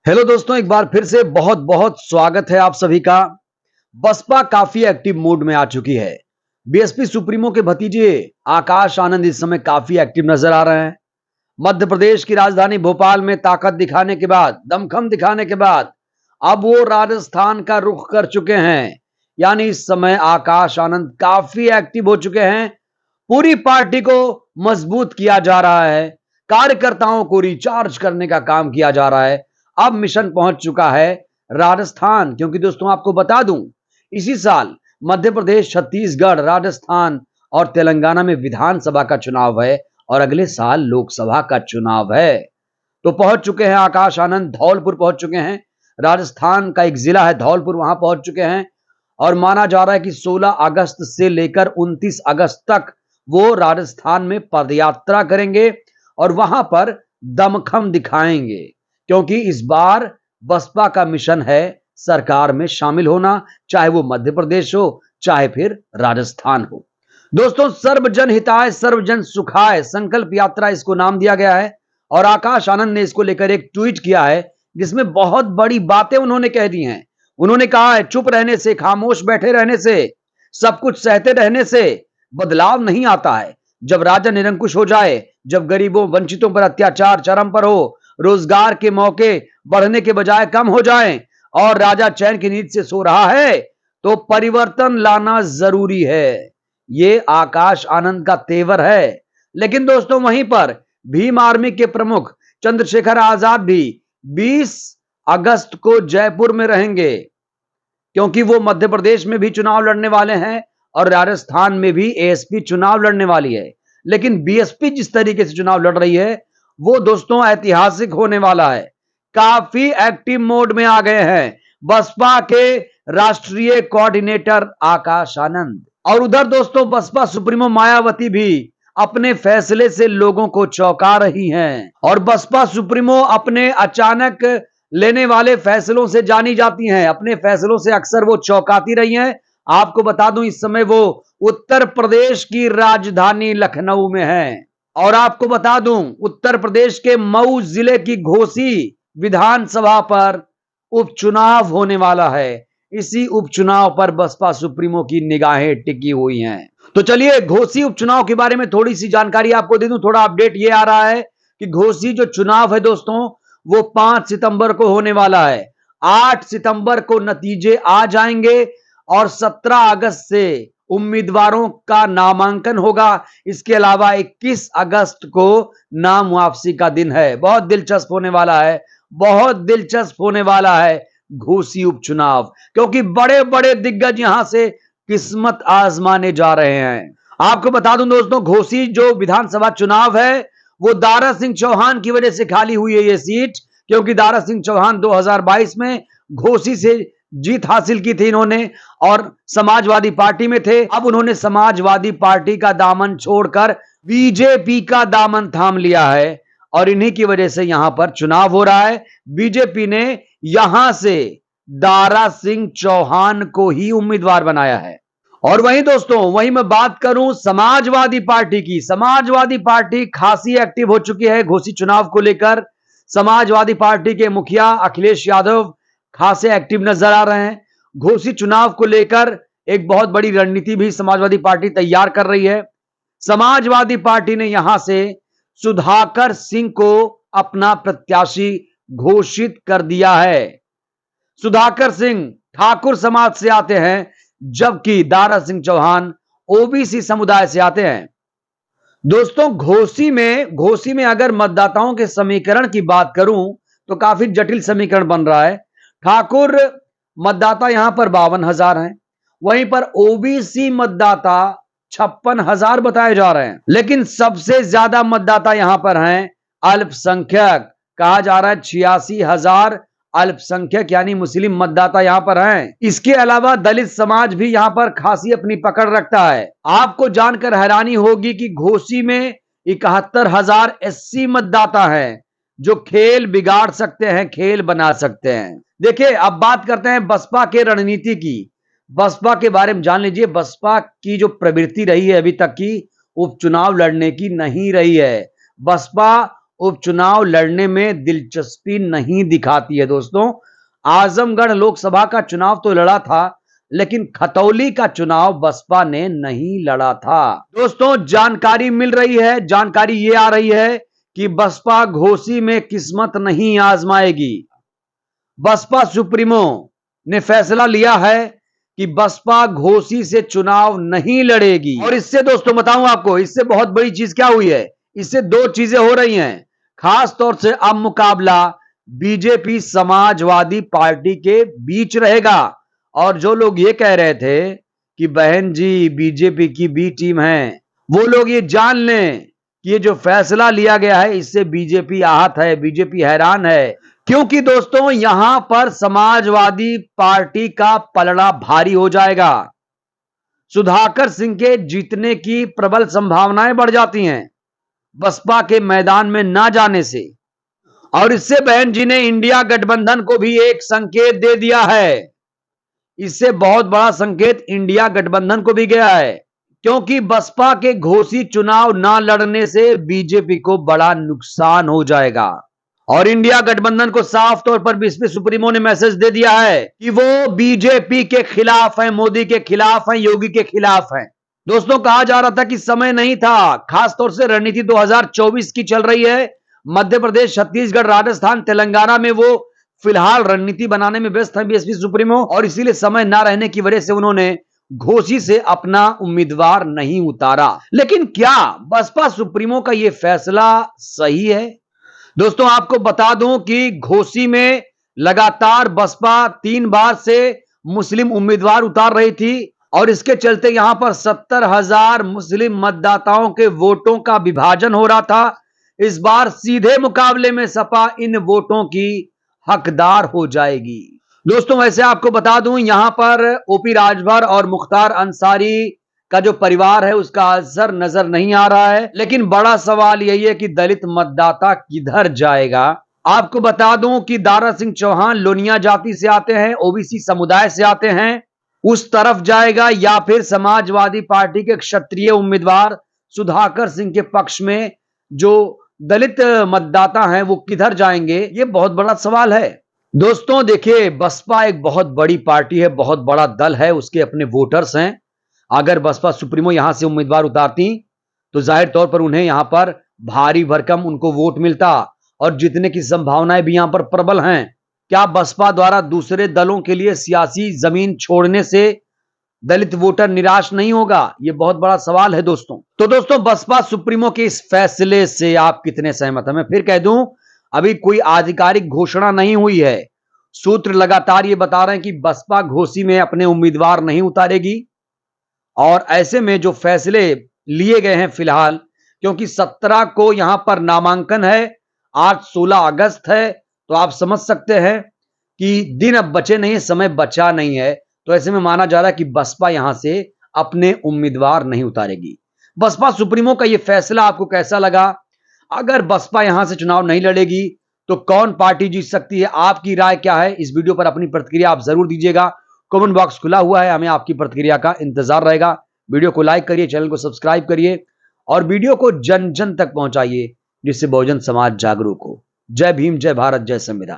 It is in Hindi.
हेलो दोस्तों, एक बार फिर से बहुत बहुत स्वागत है आप सभी का। बसपा काफी एक्टिव मूड में आ चुकी है। बीएसपी सुप्रीमो के भतीजे आकाश आनंद इस समय काफी एक्टिव नजर आ रहे हैं। मध्य प्रदेश की राजधानी भोपाल में ताकत दिखाने के बाद, दमखम दिखाने के बाद अब वो राजस्थान का रुख कर चुके हैं। यानी इस समय आकाश आनंद काफी एक्टिव हो चुके हैं। पूरी पार्टी को मजबूत किया जा रहा है, कार्यकर्ताओं को रिचार्ज करने का काम किया जा रहा है। अब मिशन पहुंच चुका है राजस्थान, क्योंकि दोस्तों आपको बता दूं, इसी साल मध्य प्रदेश, छत्तीसगढ़, राजस्थान और तेलंगाना में विधानसभा का चुनाव है और अगले साल लोकसभा का चुनाव है। तो पहुंच चुके हैं आकाश आनंद, धौलपुर पहुंच चुके हैं। राजस्थान का एक जिला है धौलपुर, वहां पहुंच चुके हैं और माना जा रहा है कि 16 अगस्त से लेकर 29 अगस्त तक वो राजस्थान में पदयात्रा करेंगे और वहां पर दमखम दिखाएंगे, क्योंकि इस बार बसपा का मिशन है सरकार में शामिल होना, चाहे वो मध्य प्रदेश हो चाहे फिर राजस्थान हो। दोस्तों, सर्वजन हिताय सर्वजन सुखाय संकल्प यात्रा इसको नाम दिया गया है और आकाश आनंद ने इसको लेकर एक ट्वीट किया है जिसमें बहुत बड़ी बातें उन्होंने कह दी हैं। उन्होंने कहा है, चुप रहने से, खामोश बैठे रहने से, सब कुछ सहते रहने से बदलाव नहीं आता है। जब राजा निरंकुश हो जाए, जब गरीबों वंचितों पर अत्याचार चरम पर हो, रोजगार के मौके बढ़ने के बजाय कम हो जाएं और राजा चैन की नींद से सो रहा है, तो परिवर्तन लाना जरूरी है। ये आकाश आनंद का तेवर है। लेकिन दोस्तों, वहीं पर भीम आर्मी के प्रमुख चंद्रशेखर आजाद भी 20 अगस्त को जयपुर में रहेंगे, क्योंकि वो मध्य प्रदेश में भी चुनाव लड़ने वाले हैं और राजस्थान में भी एएसपी चुनाव लड़ने वाली है। लेकिन बीएसपी जिस तरीके से चुनाव लड़ रही है वो दोस्तों ऐतिहासिक होने वाला है। काफी एक्टिव मोड में आ गए हैं बसपा के राष्ट्रीय कोऑर्डिनेटर आकाश आनंद। और उधर दोस्तों बसपा सुप्रीमो मायावती भी अपने फैसले से लोगों को चौंका रही हैं और बसपा सुप्रीमो अपने अचानक लेने वाले फैसलों से जानी जाती हैं। अपने फैसलों से अक्सर वो चौंकाती रही हैं। आपको बता दूं, इस समय वो उत्तर प्रदेश की राजधानी लखनऊ में है और आपको बता दूं, उत्तर प्रदेश के मऊ जिले की घोसी विधानसभा पर उपचुनाव होने वाला है। इसी उपचुनाव पर बसपा सुप्रीमो की निगाहें टिकी हुई हैं। तो चलिए घोसी उपचुनाव के बारे में थोड़ी सी जानकारी आपको दे दूं। थोड़ा अपडेट ये आ रहा है कि घोसी जो चुनाव है दोस्तों, वो 5 सितंबर को होने वाला है। 8 सितंबर को नतीजे आ जाएंगे और 17 अगस्त से उम्मीदवारों का नामांकन होगा। इसके अलावा 21 अगस्त को नाम वापसी का दिन है। बहुत दिलचस्प होने वाला है, बहुत दिलचस्प होने वाला है घोसी उपचुनाव, क्योंकि बड़े बड़े दिग्गज यहां से किस्मत आजमाने जा रहे हैं। आपको बता दूं दोस्तों, घोसी जो विधानसभा चुनाव है वो दारा सिंह चौहान की वजह से खाली हुई है ये सीट, क्योंकि दारा सिंह चौहान 2022 में घोसी से जीत हासिल की थी इन्होंने और समाजवादी पार्टी में थे। अब उन्होंने समाजवादी पार्टी का दामन छोड़कर बीजेपी का दामन थाम लिया है और इन्हीं की वजह से यहां पर चुनाव हो रहा है। बीजेपी ने यहां से दारा सिंह चौहान को ही उम्मीदवार बनाया है। और वहीं दोस्तों, वहीं मैं बात करूं समाजवादी पार्टी की, समाजवादी पार्टी खासी एक्टिव हो चुकी है घोसी चुनाव को लेकर। समाजवादी पार्टी के मुखिया अखिलेश यादव खासे एक्टिव नजर आ रहे हैं। घोसी चुनाव को लेकर एक बहुत बड़ी रणनीति भी समाजवादी पार्टी तैयार कर रही है। समाजवादी पार्टी ने यहां से सुधाकर सिंह को अपना प्रत्याशी घोषित कर दिया है। सुधाकर सिंह ठाकुर समाज से आते हैं, जबकि दारा सिंह चौहान ओबीसी समुदाय से आते हैं। दोस्तों, घोसी में अगर मतदाताओं के समीकरण की बात करूं तो काफी जटिल समीकरण बन रहा है। ठाकुर मतदाता यहां पर 52,000 हैं, वहीं पर ओबीसी मतदाता 56,000 बताए जा रहे हैं। लेकिन सबसे ज्यादा मतदाता यहां पर हैं अल्पसंख्यक, कहा जा रहा है 86,000 अल्पसंख्यक यानी मुस्लिम मतदाता यहां पर हैं। इसके अलावा दलित समाज भी यहां पर खासी अपनी पकड़ रखता है। आपको जानकर हैरानी होगी कि घोसी में 71,000 एससी मतदाता हैं जो खेल बिगाड़ सकते हैं, खेल बना सकते हैं। देखिए, अब बात करते हैं बसपा के रणनीति की। बसपा के बारे में जान लीजिए। बसपा की जो प्रवृत्ति रही है अभी तक की, उपचुनाव लड़ने की नहीं रही है। बसपा उपचुनाव लड़ने में दिलचस्पी नहीं दिखाती है। दोस्तों, आजमगढ़ लोकसभा का चुनाव तो लड़ा था, लेकिन खतौली का चुनाव बसपा ने नहीं लड़ा था। दोस्तों, जानकारी मिल रही है, जानकारी ये आ रही है कि बसपा घोसी में किस्मत नहीं आजमाएगी। बसपा सुप्रीमो ने फैसला लिया है कि बसपा घोसी से चुनाव नहीं लड़ेगी। और इससे दोस्तों बताऊं आपको, इससे बहुत बड़ी चीज क्या हुई है, इससे दो चीजें हो रही हैं। खास तौर से अब मुकाबला बीजेपी समाजवादी पार्टी के बीच रहेगा। और जो लोग ये कह रहे थे कि बहन जी बीजेपी की बी टीम है, वो लोग ये जान लें कि ये जो फैसला लिया गया है इससे बीजेपी आहत है, बीजेपी हैरान है। क्योंकि दोस्तों यहां पर समाजवादी पार्टी का पलड़ा भारी हो जाएगा। सुधाकर सिंह के जीतने की प्रबल संभावनाएं बढ़ जाती हैं बसपा के मैदान में ना जाने से। और इससे बहन जी ने इंडिया गठबंधन को भी एक संकेत दे दिया है। इससे बहुत बड़ा संकेत इंडिया गठबंधन को भी गया है, क्योंकि बसपा के घोसी चुनाव ना लड़ने से बीजेपी को बड़ा नुकसान हो जाएगा। और इंडिया गठबंधन को साफ तौर पर बीएसपी सुप्रीमो ने मैसेज दे दिया है कि वो बीजेपी के खिलाफ है, मोदी के खिलाफ है, योगी के खिलाफ है। दोस्तों, कहा जा रहा था कि समय नहीं था, खासतौर से रणनीति 2024 की चल रही है। मध्य प्रदेश, छत्तीसगढ़, राजस्थान, तेलंगाना में वो फिलहाल रणनीति बनाने में व्यस्त है बीएसपी सुप्रीमो, और इसीलिए समय ना रहने की वजह से उन्होंने घोसी से अपना उम्मीदवार नहीं उतारा। लेकिन क्या बसपा सुप्रीमो का यह फैसला सही है? दोस्तों, आपको बता दूं कि घोसी में लगातार बसपा 3 बार से मुस्लिम उम्मीदवार उतार रही थी, और इसके चलते यहां पर 70,000 मुस्लिम मतदाताओं के वोटों का विभाजन हो रहा था। इस बार सीधे मुकाबले में सपा इन वोटों की हकदार हो जाएगी। दोस्तों, वैसे आपको बता दूं यहां पर ओपी राजभर और मुख्तार अंसारी का जो परिवार है उसका असर नजर नहीं आ रहा है। लेकिन बड़ा सवाल यही है कि दलित मतदाता किधर जाएगा। आपको बता दूं कि दारा सिंह चौहान लोनिया जाति से आते हैं, ओबीसी समुदाय से आते हैं, उस तरफ जाएगा या फिर समाजवादी पार्टी के क्षत्रिय उम्मीदवार सुधाकर सिंह के पक्ष में जो दलित मतदाता हैं वो किधर जाएंगे, ये बहुत बड़ा सवाल है। दोस्तों देखिए, बसपा एक बहुत बड़ी पार्टी है, बहुत बड़ा दल है, उसके अपने वोटर्स हैं। अगर बसपा सुप्रीमो यहां से उम्मीदवार उतारती तो जाहिर तौर पर उन्हें यहां पर भारी भरकम उनको वोट मिलता, और जीतने की संभावनाएं भी यहां पर प्रबल हैं। क्या बसपा द्वारा दूसरे दलों के लिए सियासी जमीन छोड़ने से दलित वोटर निराश नहीं होगा? यह बहुत बड़ा सवाल है दोस्तों। तो दोस्तों, बसपा सुप्रीमो के इस फैसले से आप कितने सहमत हैं? मैं फिर कह दूं, अभी कोई आधिकारिक घोषणा नहीं हुई है। सूत्र लगातार ये बता रहे हैं कि बसपा घोसी में अपने उम्मीदवार नहीं उतारेगी। और ऐसे में जो फैसले लिए गए हैं फिलहाल, क्योंकि 17 को यहां पर नामांकन है, आज 16 अगस्त है, तो आप समझ सकते हैं कि दिन अब बचे नहीं, समय बचा नहीं है। तो ऐसे में माना जा रहा है कि बसपा यहां से अपने उम्मीदवार नहीं उतारेगी। बसपा सुप्रीमो का यह फैसला आपको कैसा लगा? अगर बसपा यहां से चुनाव नहीं लड़ेगी तो कौन पार्टी जीत सकती है? आपकी राय क्या है? इस वीडियो पर अपनी प्रतिक्रिया आप जरूर दीजिएगा। कमेंट बॉक्स खुला हुआ है, हमें आपकी प्रतिक्रिया का इंतजार रहेगा। वीडियो को लाइक करिए, चैनल को सब्सक्राइब करिए और वीडियो को जन जन तक पहुंचाइए, जिससे बहुजन समाज जागरूक हो। जय भीम, जय भारत, जय संविधान।